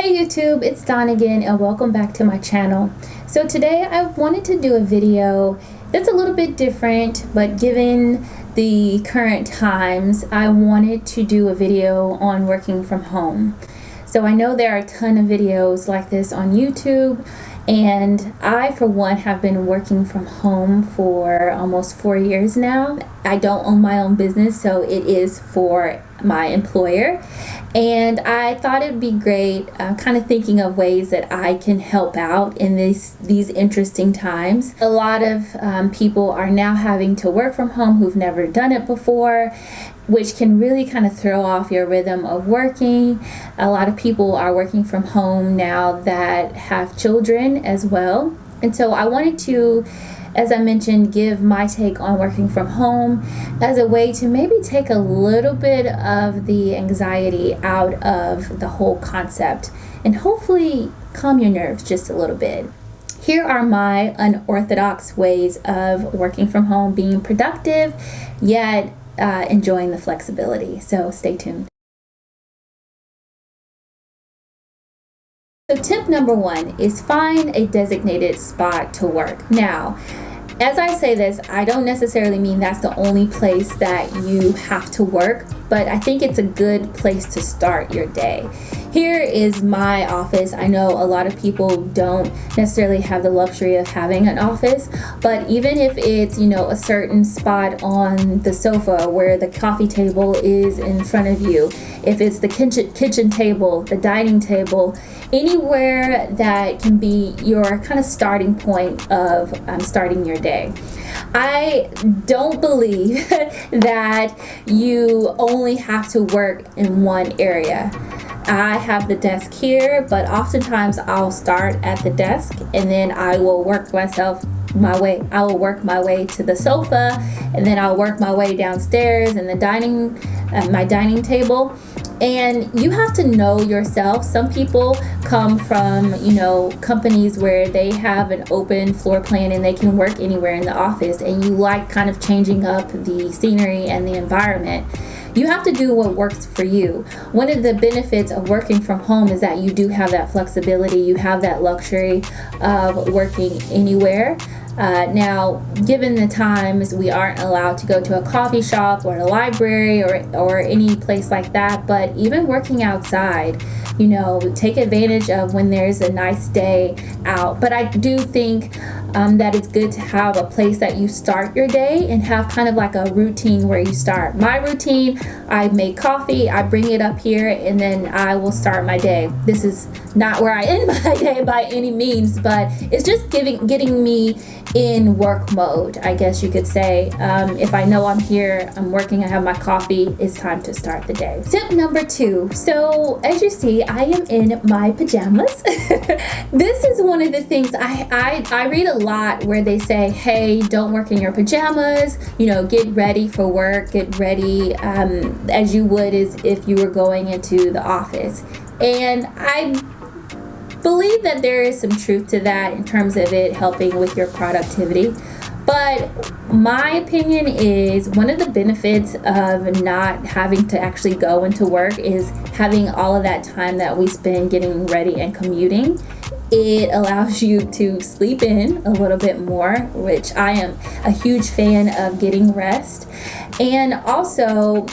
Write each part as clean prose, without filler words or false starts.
Hey YouTube, it's Dawn again and welcome back to my channel. So today I wanted to do a video that's a little bit different, but given the current times, I wanted to do a video on working from home. So I know there are a ton of videos like this on YouTube, and I, for one, have been working from home for almost 4 years now. I don't own my own business, so it is for my employer. And I thought it'd be great, kind of thinking of ways that I can help out in these interesting times. A lot of people are now having to work from home who've never done it before, which can really kind of throw off your rhythm of working. A lot of people are working from home now that have children as well. And so I wanted to, as I mentioned, give my take on working from home as a way to maybe take a little bit of the anxiety out of the whole concept and hopefully calm your nerves just a little bit. Here are my unorthodox ways of working from home, being productive, yet enjoying the flexibility. So stay tuned. So tip number one is find a designated spot to work. Now, as I say this, I don't necessarily mean that's the only place that you have to work, but I think it's a good place to start your day. Here is my office. I know a lot of people don't necessarily have the luxury of having an office, but even if it's, a certain spot on the sofa where the coffee table is in front of you, if it's the kitchen table, the dining table, anywhere that can be your kind of starting point of starting your day. I don't believe that you only have to work in one area. I have the desk here, but oftentimes I'll start at the desk and then I will work my way to the sofa, and then I'll work my way downstairs in the my dining table. And you have to know yourself. Some people come from, companies where they have an open floor plan and they can work anywhere in the office, and you like kind of changing up the scenery and the environment. You have to do what works for you. One of the benefits of working from home is that you do have that flexibility. You have that luxury of working anywhere. Now, given the times, we aren't allowed to go to a coffee shop or a library or any place like that, but even working outside, take advantage of when there's a nice day out. But I do think that it's good to have a place that you start your day and have kind of like a routine where you start. My routine, I make coffee, I bring it up here, and then I will start my day. This is not where I end my day by any means, but it's just getting me in work mode, I guess you could say. If I know I'm here, I'm working, I have my coffee, it's time to start the day. Tip number 2. So as you see, I am in my pajamas. This is one of the things I read a lot where they say, hey, don't work in your pajamas, get ready for work, get ready as you would as if you were going into the office. And I believe that there is some truth to that in terms of it helping with your productivity. But my opinion is one of the benefits of not having to actually go into work is having all of that time that we spend getting ready and commuting. It allows you to sleep in a little bit more, which I am a huge fan of getting rest. And also,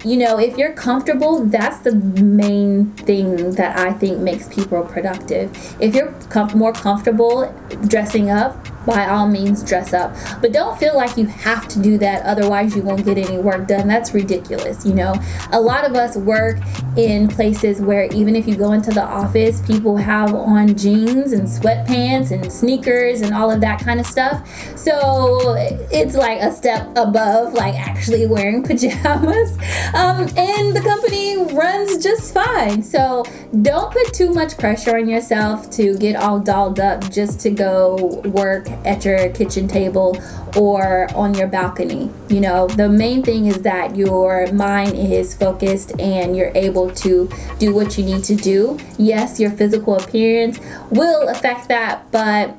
if you're comfortable, that's the main thing that I think makes people productive. If you're more comfortable dressing up, by all means dress up. But don't feel like you have to do that, otherwise you won't get any work done. That's ridiculous, A lot of us work in places where even if you go into the office, people have on jeans and sweatpants and sneakers and all of that kind of stuff. So it's like a step above like actually wearing pajamas. And the company runs just fine. So don't put too much pressure on yourself to get all dolled up just to go work at your kitchen table or on your balcony. The main thing is that your mind is focused and you're able to do what you need to do. Yes, your physical appearance will affect that, but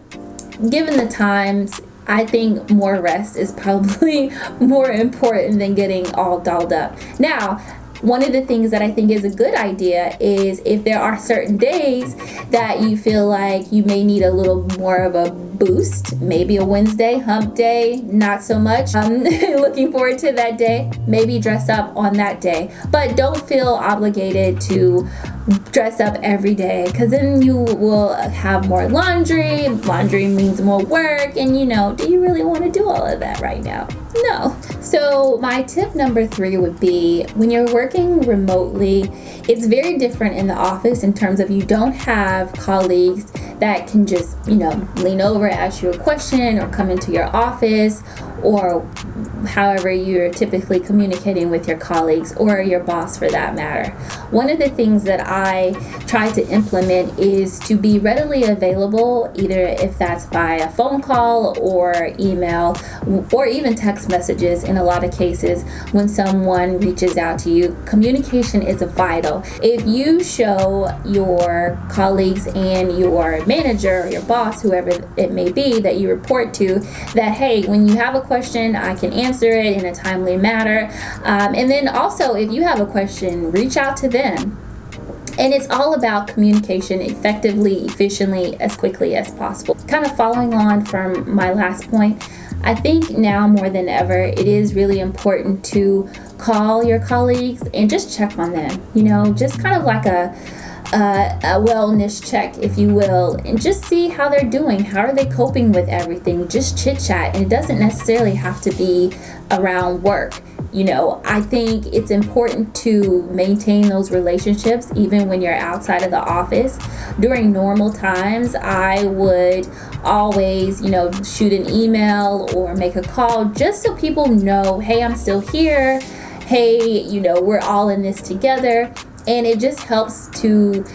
given the times, I think more rest is probably more important than getting all dolled up. Now, one of the things that I think is a good idea is if there are certain days that you feel like you may need a little more of a boost, maybe a Wednesday, hump day, not so much. Looking forward to that day. Maybe dress up on that day, but don't feel obligated to dress up every day, because then you will have more laundry. Laundry means more work, and do you really want to do all of that right now? No. So my tip number 3 would be, when you're working remotely, it's very different in the office in terms of you don't have colleagues that can just, lean over, ask you a question, or come into your office, or however you're typically communicating with your colleagues or your boss for that matter. One of the things that I try to implement is to be readily available, either if that's by a phone call or email or even text messages. In a lot of cases, when someone reaches out to you, communication is vital. If you show your colleagues and your manager or your boss, whoever it may be that you report to, that hey, when you have a question, I can answer it in a timely manner. And then also, if you have a question, reach out to them. And it's all about communication effectively, efficiently, as quickly as possible. Kind of following on from my last point, I think now more than ever, it is really important to call your colleagues and just check on them. Just kind of like a wellness check, if you will, and just see how they're doing. How are they coping with everything? Just chit chat, and it doesn't necessarily have to be around work. I think it's important to maintain those relationships even when you're outside of the office. During normal times, I would always, shoot an email or make a call just so people know, hey, I'm still here. Hey, we're all in this together. And it just helps to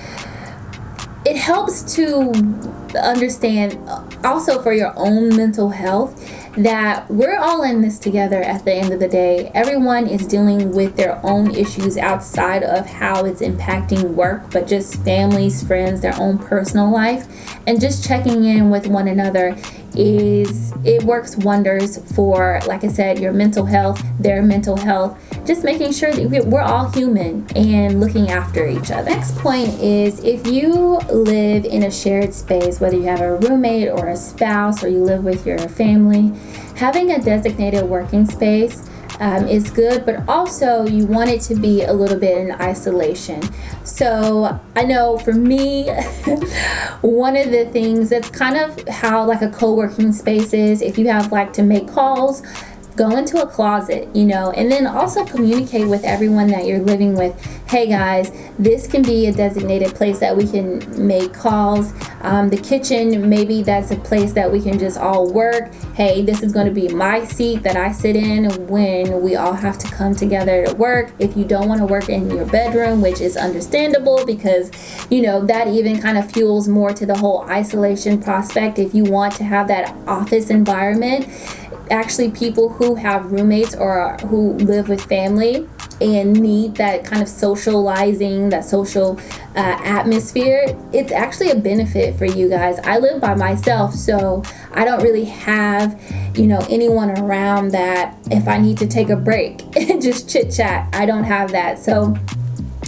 understand also for your own mental health that we're all in this together at the end of the day. Everyone is dealing with their own issues outside of how it's impacting work, but just families, friends, their own personal life. And just checking in with one another it works wonders for, like I said, your mental health, their mental health, just making sure that we're all human and looking after each other. Next point is, if you live in a shared space, whether you have a roommate or a spouse or you live with your family, having a designated working space is good, but also you want it to be a little bit in isolation. So I know for me, one of the things that's kind of how like a co-working space is, if you have like to make calls, go into a closet, and then also communicate with everyone that you're living with. Hey guys, this can be a designated place that we can make calls. The kitchen, maybe that's a place that we can just all work. Hey, this is going to be my seat that I sit in when we all have to come together to work. If you don't want to work in your bedroom, which is understandable because, that even kind of fuels more to the whole isolation prospect. If you want to have that office environment, actually people who have roommates or who live with family and need that kind of socializing, that social atmosphere, it's actually a benefit for you guys. I live by myself, so I don't really have, anyone around that if I need to take a break and just chit chat. I don't have that. So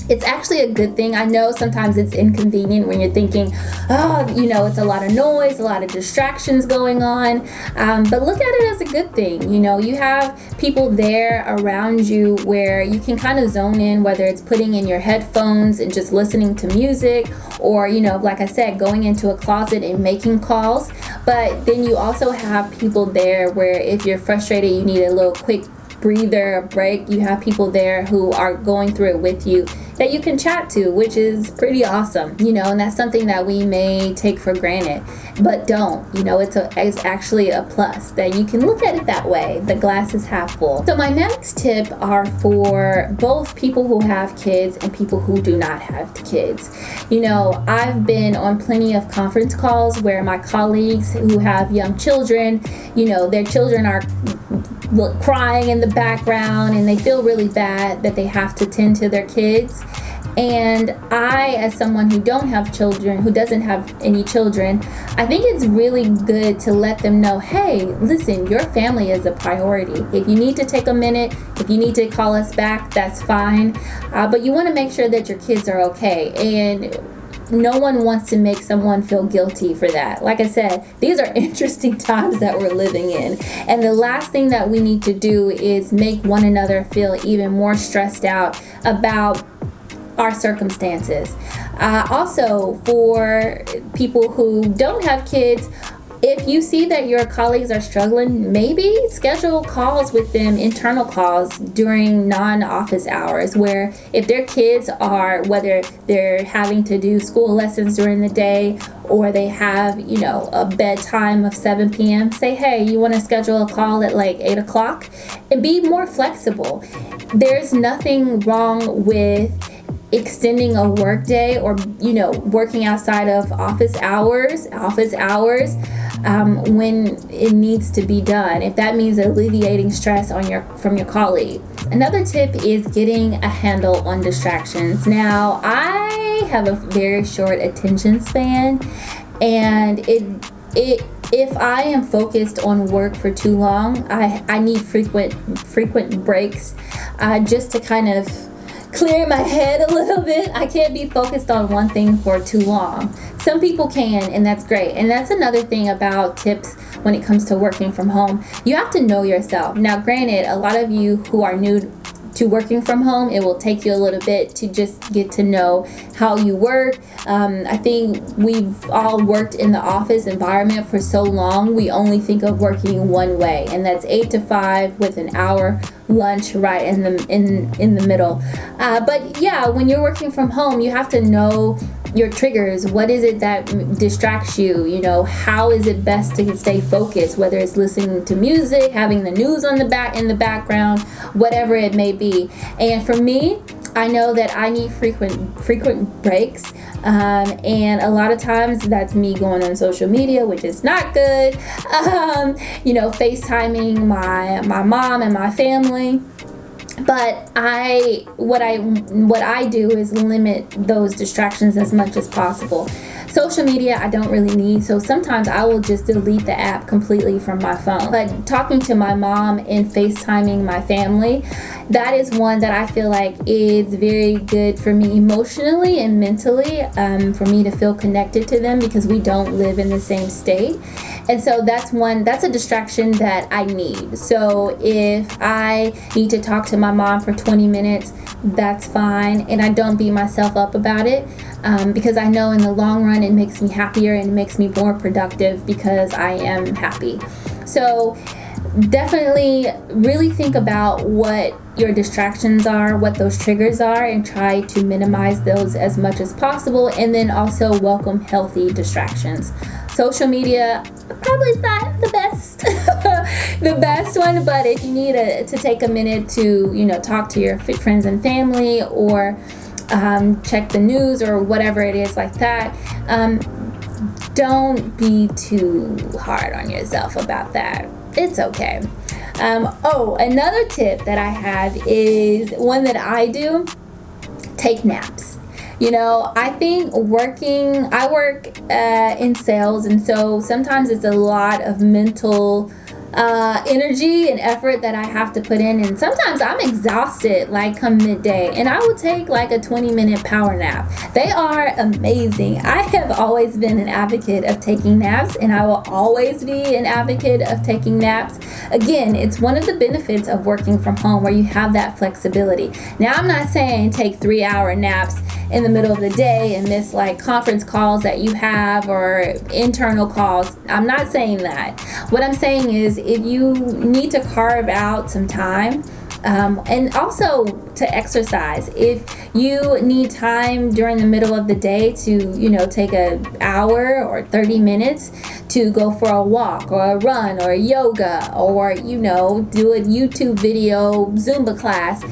it's actually a good thing. I know sometimes it's inconvenient when you're thinking, it's a lot of noise, a lot of distractions going on. But look at it as a good thing. You have people there around you where you can kind of zone in, whether it's putting in your headphones and just listening to music, or, like I said, going into a closet and making calls. But then you also have people there where if you're frustrated, you need a little quick breather, a break. You have people there who are going through it with you that you can chat to, which is pretty awesome, and that's something that we may take for granted, but don't, it's actually a plus that you can look at it that way. The glass is half full. So my next tip are for both people who have kids and people who do not have kids. I've been on plenty of conference calls where my colleagues who have young children, their children are crying in the background and they feel really bad that they have to tend to their kids. And I, as someone who don't have children, who doesn't have any children, I think it's really good to let them know, hey, listen, your family is a priority. If you need to take a minute, if you need to call us back, that's fine. But you want to make sure that your kids are okay. And no one wants to make someone feel guilty for that. Like I said, these are interesting times that we're living in. And the last thing that we need to do is make one another feel even more stressed out about our circumstances. Also, for people who don't have kids, if you see that your colleagues are struggling, maybe schedule calls with them, internal calls during non-office hours, where if their kids are, whether they're having to do school lessons during the day or they have, a bedtime of 7 p.m., say, hey, you want to schedule a call at like 8 o'clock, and be more flexible. There's nothing wrong with extending a work day or working outside of office hours when it needs to be done, if that means alleviating stress from your colleague. Another tip is getting a handle on distractions. Now, I have a very short attention span, and if I am focused on work for too long, I need frequent breaks just to kind of clear my head a little bit. I can't be focused on one thing for too long. Some people can, and that's great. And that's another thing about tips when it comes to working from home. You have to know yourself. Now, granted, a lot of you who are new to working from home, it will take you a little bit to just get to know how you work. I think we've all worked in the office environment for so long, we only think of working one way, and that's 8 to 5 with an hour lunch right in the middle. But yeah, when you're working from home, you have to know your triggers. What is it that distracts you? How is it best to stay focused, whether it's listening to music, having the news in the background, whatever it may be. And for me, I know that I need frequent breaks, and a lot of times that's me going on social media, which is not good. FaceTiming my mom and my family. But what I do is limit those distractions as much as possible. Social media, I don't really need, so sometimes I will just delete the app completely from my phone. But talking to my mom and FaceTiming my family, that is one that I feel like is very good for me emotionally and mentally, for me to feel connected to them, because we don't live in the same state. And so that's a distraction that I need. So if I need to talk to my mom for 20 minutes, that's fine. And I don't beat myself up about it, because I know in the long run it makes me happier and it makes me more productive because I am happy. So definitely really think about what your distractions are, what those triggers are, and try to minimize those as much as possible. And then also welcome healthy distractions. Social media probably is not the best the best one, but if you need to take a minute to talk to your friends and family, or check the news or whatever it is like that, don't be too hard on yourself about that. It's okay. Another tip that I have is one that I do: take naps. I think I work in sales, and so sometimes it's a lot of mental energy and effort that I have to put in, and sometimes I'm exhausted like come midday, and I will take like a 20-minute power nap. They are amazing. I have always been an advocate of taking naps, and I will always be an advocate of taking naps. Again, it's one of the benefits of working from home, where you have that flexibility. Now, I'm not saying take 3-hour naps in the middle of the day and miss like conference calls that you have or internal calls. I'm not saying that. What I'm saying is, if you need to carve out some time, and also to exercise, if you need time during the middle of the day to take an hour or 30 minutes to go for a walk or a run or yoga, or do a YouTube video Zumba class,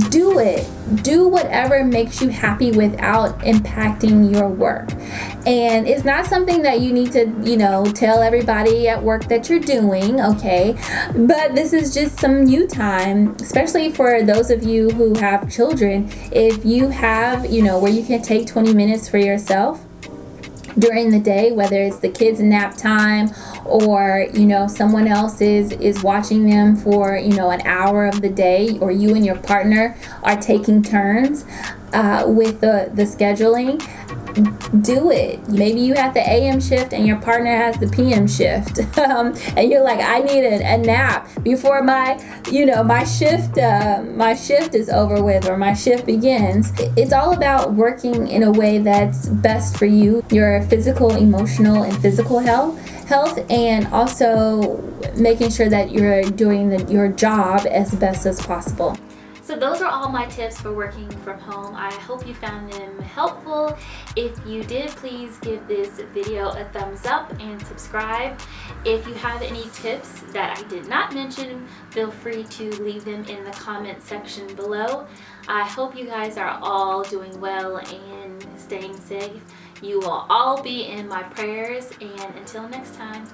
do it. Do whatever makes you happy without impacting your work. And it's not something that you need to, tell everybody at work that you're doing, okay? But this is just some you time, especially for those of you who have children. If you have, where you can take 20 minutes for yourself during the day, whether it's the kids' nap time or someone else is watching them for an hour of the day, or you and your partner are taking turns with the scheduling, do it. Maybe you have the AM shift and your partner has the PM shift, and you're like, I need a nap before my shift is over with, or my shift begins. It's all about working in a way that's best for you, your physical, emotional, and physical health, and also making sure that you're doing your job as best as possible. So those are all my tips for working from home. I hope you found them helpful. If you did, please give this video a thumbs up and subscribe. If you have any tips that I did not mention, feel free to leave them in the comment section below. I hope you guys are all doing well and staying safe. You will all be in my prayers, and until next time.